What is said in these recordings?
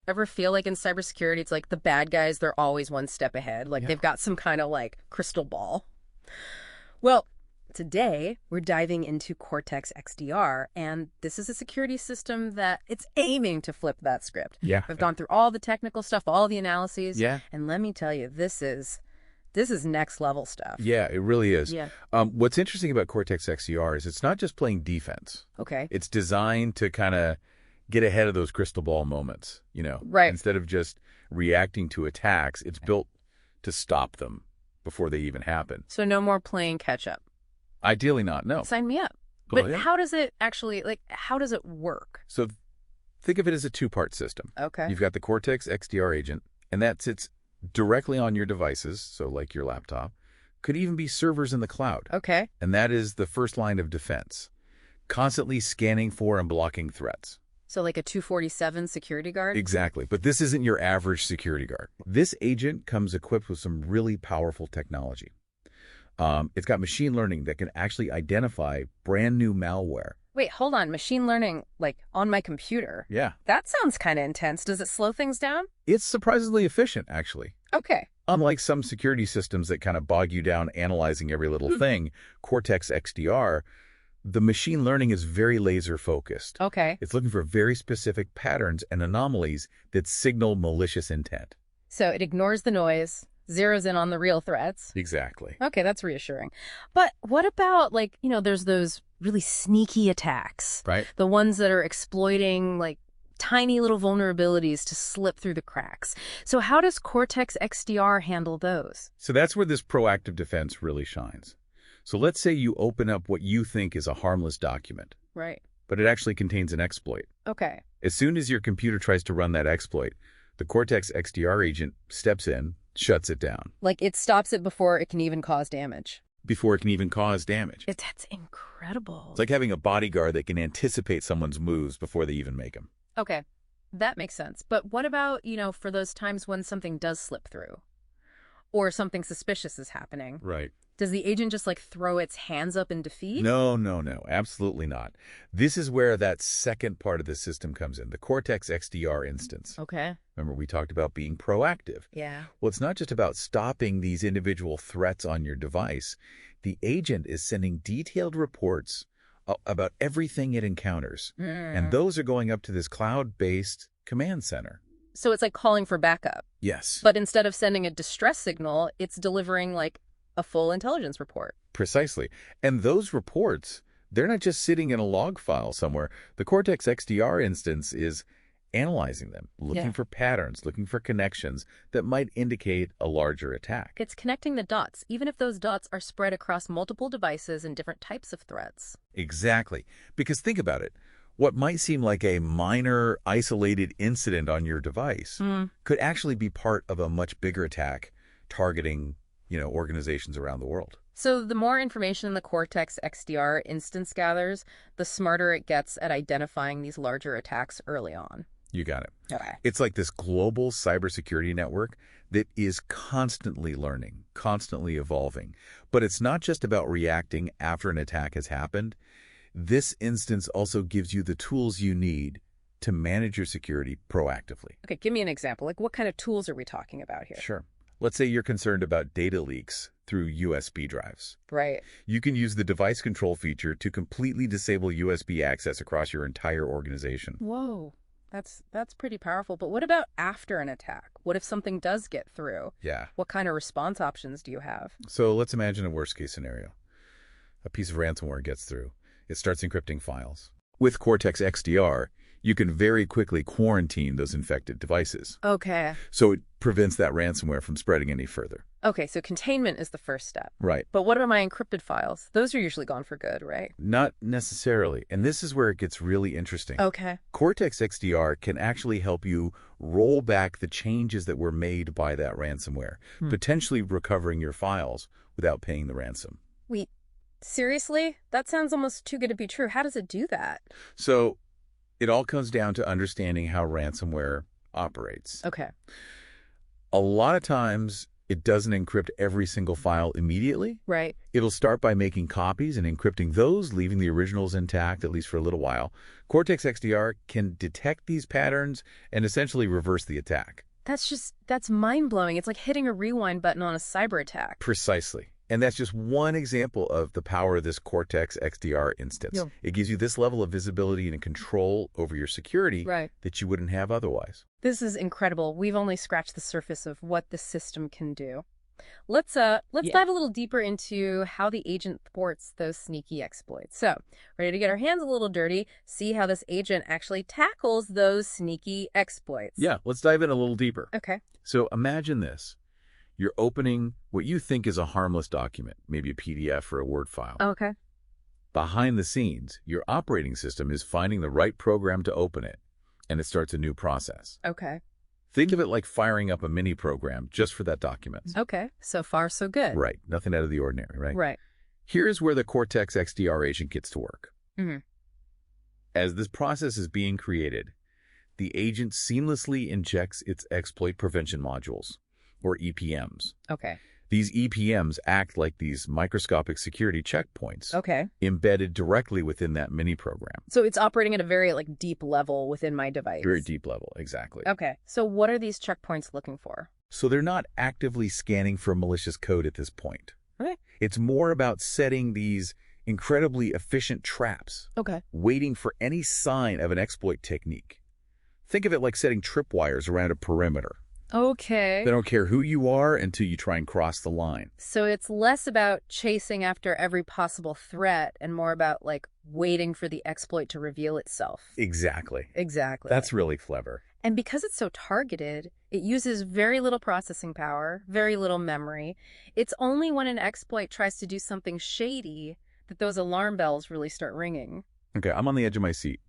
ever feel like in cybersecurity, it's like the bad guys, they're always one step ahead. Like they've got some kind of like crystal ball. Well, today we're diving into Cortex XDR, and this is a security system that it's aiming to flip that script. Yeah. We've gone through all the technical stuff, all the analyses. Yeah. And let me tell you, this is next level stuff. Yeah, it really is. Yeah. What's interesting about Cortex XDR is it's not just playing defense. Okay. It's designed to kind of get ahead of those crystal ball moments, Right. Instead of just reacting to attacks, it's built to stop them before they even happen. So no more playing catch up. Ideally not, no. Sign me up. Well, But yeah. how does it actually, how does it work? So think of it as a two-part system. Okay. You've got the Cortex XDR agent, and that sits directly on your devices, so like your laptop. Could even be servers in the cloud. Okay. And that is the first line of defense, constantly scanning for and blocking threats. So like a 247 security guard? Exactly. But this isn't your average security guard. This agent comes equipped with some really powerful technology. It's got machine learning that can actually identify brand new malware. Wait, hold on. Machine learning, on my computer? Yeah. That sounds kind of intense. Does it slow things down? It's surprisingly efficient, actually. Okay. Unlike some security systems that kind of bog you down analyzing every little thing, Cortex XDR, the machine learning is very laser focused. Okay. It's looking for very specific patterns and anomalies that signal malicious intent. So it ignores the noise, zeroes in on the real threats. Exactly. Okay, that's reassuring. But what about, there's those really sneaky attacks? Right. The ones that are exploiting, tiny little vulnerabilities to slip through the cracks. So how does Cortex XDR handle those? So that's where this proactive defense really shines. So let's say you open up what you think is a harmless document, Right. but it actually contains an exploit. Okay. As soon as your computer tries to run that exploit, the Cortex XDR agent steps in, shuts it down. It stops it before it can even cause damage. Before it can even cause damage. That's incredible. It's like having a bodyguard that can anticipate someone's moves before they even make them. Okay, that makes sense. But what about, for those times when something does slip through or something suspicious is happening? Right. Does the agent just throw its hands up in defeat? No, absolutely not. This is where that second part of the system comes in, the Cortex XDR instance. Okay. Remember, we talked about being proactive. Yeah. Well, it's not just about stopping these individual threats on your device. The agent is sending detailed reports about everything it encounters. And those are going up to this cloud-based command center. So it's like calling for backup. Yes. But instead of sending a distress signal, it's delivering a full intelligence report. Precisely. And those reports, they're not just sitting in a log file somewhere. The Cortex XDR instance is analyzing them, looking for patterns, looking for connections that might indicate a larger attack. It's connecting the dots, even if those dots are spread across multiple devices and different types of threats. Exactly. Because think about it. What might seem like a minor, isolated incident on your device could actually be part of a much bigger attack targeting, organizations around the world. So the more information the Cortex XDR instance gathers, the smarter it gets at identifying these larger attacks early on. You got it. Okay. It's like this global cybersecurity network that is constantly learning, constantly evolving. But it's not just about reacting after an attack has happened. This instance also gives you the tools you need to manage your security proactively. Okay, give me an example. What kind of tools are we talking about here? Sure. Let's say you're concerned about data leaks through USB drives. Right. You can use the device control feature to completely disable USB access across your entire organization. Whoa. That's pretty powerful. But what about after an attack? What if something does get through? Yeah. What kind of response options do you have? So let's imagine a worst-case scenario. A piece of ransomware gets through. It starts encrypting files. With Cortex XDR, you can very quickly quarantine those infected devices. Okay. So it prevents that ransomware from spreading any further. Okay, so containment is the first step. Right. But what about my encrypted files? Those are usually gone for good, right? Not necessarily. And this is where it gets really interesting. Okay. Cortex XDR can actually help you roll back the changes that were made by that ransomware, potentially recovering your files without paying the ransom. Wait, seriously? That sounds almost too good to be true. How does it do that? So it all comes down to understanding how ransomware operates. Okay. A lot of times, It doesn't encrypt every single file immediately. Right. It'll start by making copies and encrypting those, leaving the originals intact, at least for a little while. Cortex XDR can detect these patterns and essentially reverse the attack. That's mind-blowing. It's like hitting a rewind button on a cyber attack. Precisely. And that's just one example of the power of this Cortex XDR instance. Yeah. It gives you this level of visibility and control over your security Right. that you wouldn't have otherwise. This is incredible. We've only scratched the surface of what the system can do. Let's dive a little deeper into how the agent thwarts those sneaky exploits. So, ready to get our hands a little dirty, see how this agent actually tackles those sneaky exploits. Yeah, let's dive in a little deeper. Okay. So imagine this. You're opening what you think is a harmless document, maybe a PDF or a Word file. Okay. Behind the scenes, your operating system is finding the right program to open it, and it starts a new process. Okay. Think of it like firing up a mini program just for that document. Okay. So far, so good. Right. Nothing out of the ordinary, right? Right. Here's where the Cortex XDR agent gets to work. Mm-hmm. As this process is being created, the agent seamlessly injects its exploit prevention modules, or EPMs. Okay. These EPMs act like these microscopic security checkpoints Okay. embedded directly within that mini program. So it's operating at a very deep level within my device. Very deep level, exactly. Okay. So what are these checkpoints looking for? So they're not actively scanning for malicious code at this point. Okay. It's more about setting these incredibly efficient traps, Okay. waiting for any sign of an exploit technique. Think of it like setting tripwires around a perimeter. Okay. They don't care who you are until you try and cross the line. So it's less about chasing after every possible threat and more about waiting for the exploit to reveal itself. Exactly. Exactly. That's really clever. And because it's so targeted, it uses very little processing power, very little memory. It's only when an exploit tries to do something shady that those alarm bells really start ringing. Okay, I'm on the edge of my seat.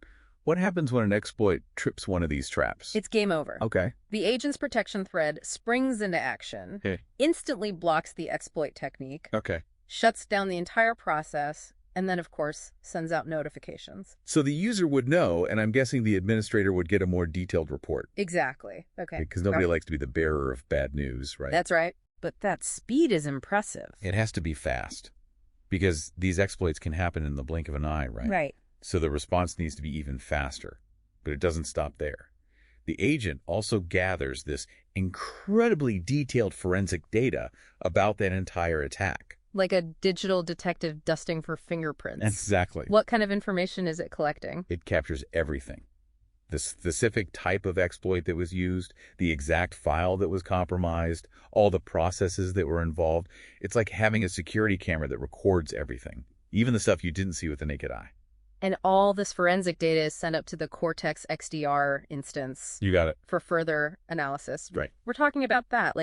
What happens when an exploit trips one of these traps? It's game over. Okay. The agent's protection thread springs into action, Okay. instantly blocks the exploit technique, Okay. shuts down the entire process, and then, of course, sends out notifications. So the user would know, and I'm guessing the administrator would get a more detailed report. Exactly. Okay. Because nobody likes to be the bearer of bad news, right? That's right. But that speed is impressive. It has to be fast. Because these exploits can happen in the blink of an eye, right? Right. So the response needs to be even faster. But it doesn't stop there. The agent also gathers this incredibly detailed forensic data about that entire attack. Like a digital detective dusting for fingerprints. Exactly. What kind of information is it collecting? It captures everything. The specific type of exploit that was used, the exact file that was compromised, all the processes that were involved. It's like having a security camera that records everything, even the stuff you didn't see with the naked eye. And all this forensic data is sent up to the Cortex XDR instance You got it. for further analysis. Right. We're talking about that,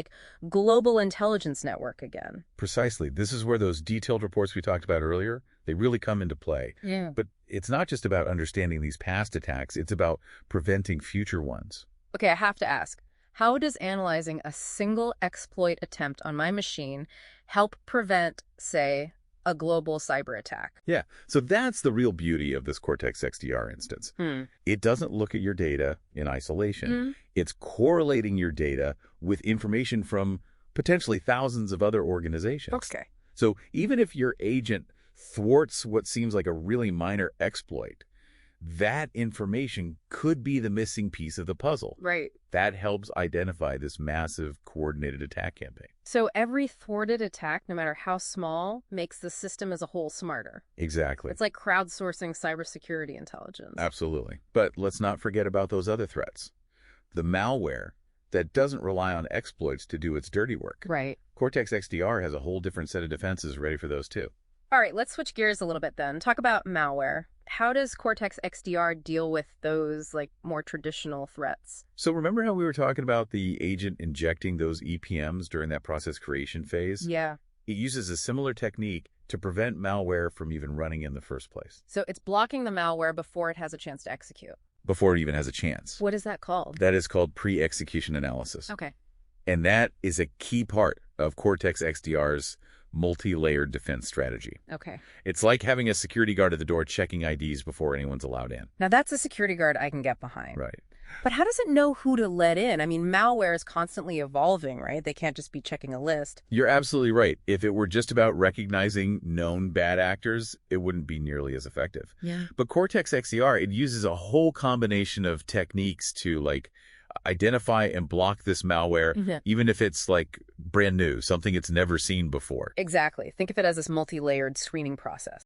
global intelligence network again. Precisely. This is where those detailed reports we talked about earlier, they really come into play. Yeah. But it's not just about understanding these past attacks, it's about preventing future ones. Okay, I have to ask, how does analyzing a single exploit attempt on my machine help prevent, say, a global cyber attack? Yeah, so that's the real beauty of this Cortex XDR instance. It doesn't look at your data in isolation. It's correlating your data with information from potentially thousands of other organizations. Okay. So even if your agent thwarts what seems like a really minor exploit, that information could be the missing piece of the puzzle. Right. That helps identify this massive coordinated attack campaign. So every thwarted attack, no matter how small, makes the system as a whole smarter. Exactly. It's like crowdsourcing cybersecurity intelligence. Absolutely. But let's not forget about those other threats. The malware that doesn't rely on exploits to do its dirty work. Right. Cortex XDR has a whole different set of defenses ready for those too. All right, let's switch gears a little bit then. Talk about malware. How does Cortex XDR deal with those more traditional threats? So remember how we were talking about the agent injecting those EPMs during that process creation phase? Yeah. It uses a similar technique to prevent malware from even running in the first place. So it's blocking the malware before it has a chance to execute. Before it even has a chance. What is that called? That is called pre-execution analysis. Okay. And that is a key part of Cortex XDR's multi-layered defense strategy. Okay. It's like having a security guard at the door checking IDs before anyone's allowed in. Now that's a security guard I can get behind. Right. But how does it know who to let in? I mean, malware is constantly evolving, right? They can't just be checking a list. You're absolutely right. If it were just about recognizing known bad actors, it wouldn't be nearly as effective. Yeah. But Cortex XDR, it uses a whole combination of techniques to identify and block this malware, Yeah. even if it's brand new, something it's never seen before. Exactly. Think of it as this multi-layered screening process.